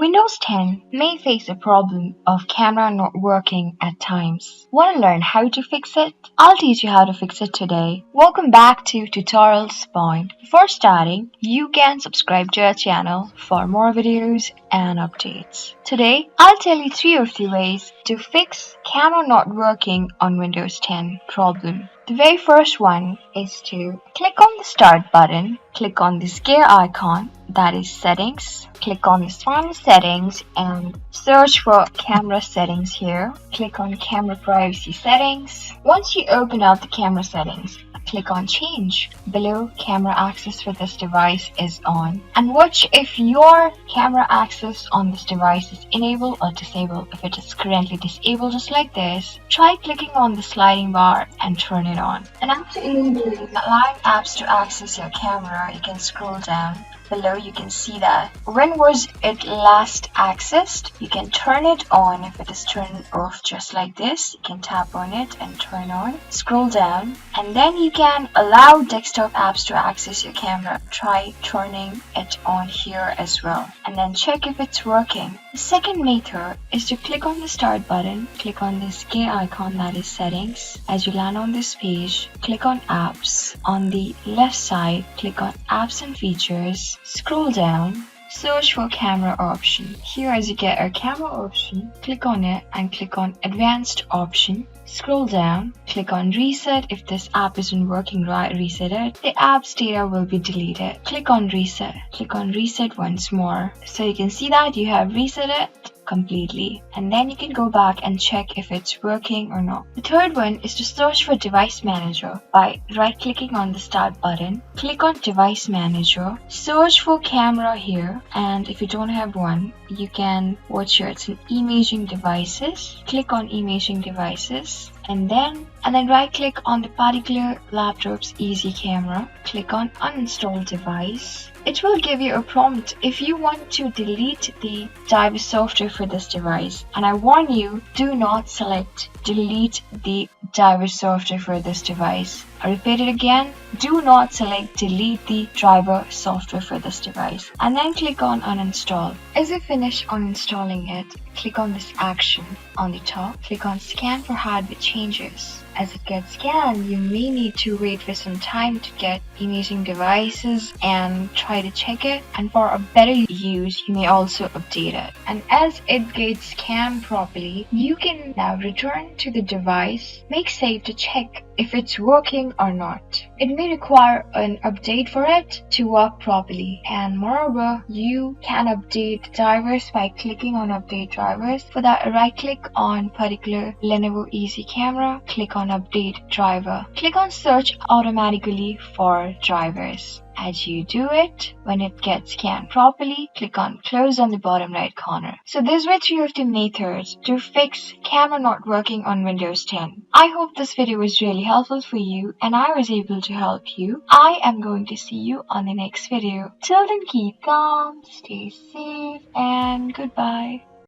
Windows 10 may face a problem of camera not working at times. Want to learn how to fix it? I'll teach you how to fix it today. Welcome back to Tutorials Point. Before starting, you can subscribe to our channel for more videos and updates. Today, I'll tell you 3 of the ways to fix camera not working on Windows 10 problem. The very first one is to click on the Start button, click on this gear icon, that is Settings, click on this Final Settings and search for Camera Settings here. Click on Camera Privacy Settings. Once you open up the camera settings, click on Change. Below, camera access for this device is on. And watch if your camera access on this device is enabled or disabled. If it is currently disabled, just like this, try clicking on the sliding bar and turn it on. And after enabling allowing apps to access your camera, you can scroll down. Below you can see that when was it last accessed. You can turn it on if it is turned off, just like this. You can tap on it and turn on. Scroll down and then you can allow desktop apps to access your camera. Try turning it on here as well and then check if it's working. The second method is to click on the Start button, click on this gear icon, that is Settings. As you land on this page, click on Apps. On the left side, click on Apps and Features. Scroll down, search for Camera option. Here as you get a camera option, click on it and click on Advanced option. Scroll down, click on Reset. If this app isn't working right, reset it. The app's data will be deleted. Click on Reset. Click on Reset once more. So you can see that you have reset it completely, and then you can go back and check if it's working or not. The third one is to search for Device Manager by right-clicking on the Start button. Click on Device Manager, search for camera here, and if you don't have one, you can watch here. It's an Imaging Devices. Click on Imaging Devices and then right click on the particular laptop's easy camera. Click on Uninstall Device. It will give you a prompt if you want to delete the driver software for this device, and I warn you, do not select delete the driver software for this device. I repeat it again, do not select delete the driver software for this device and then click on Uninstall. As you finish uninstalling it, click on this action on the top, click on Scan for hardware changes. As it gets scanned, you may need to wait for some time to get imaging devices and try to check it, and for a better use you may also update it. And as it gets scanned properly, you can now return to the device, make save to check if it's working or not. It may require an update for it to work properly, and moreover you can update drivers by clicking on Update Drivers. For that, right click on particular Lenovo Easy Camera, click on Update Driver. Click on Search automatically for drivers. As you do it, when it gets scanned properly, click on Close on the bottom right corner. So these were 3 of the methods to fix camera not working on Windows 10. I hope this video was really helpful for you and I was able to help you. I am going to see you on the next video. Till then, keep calm, stay safe, and goodbye.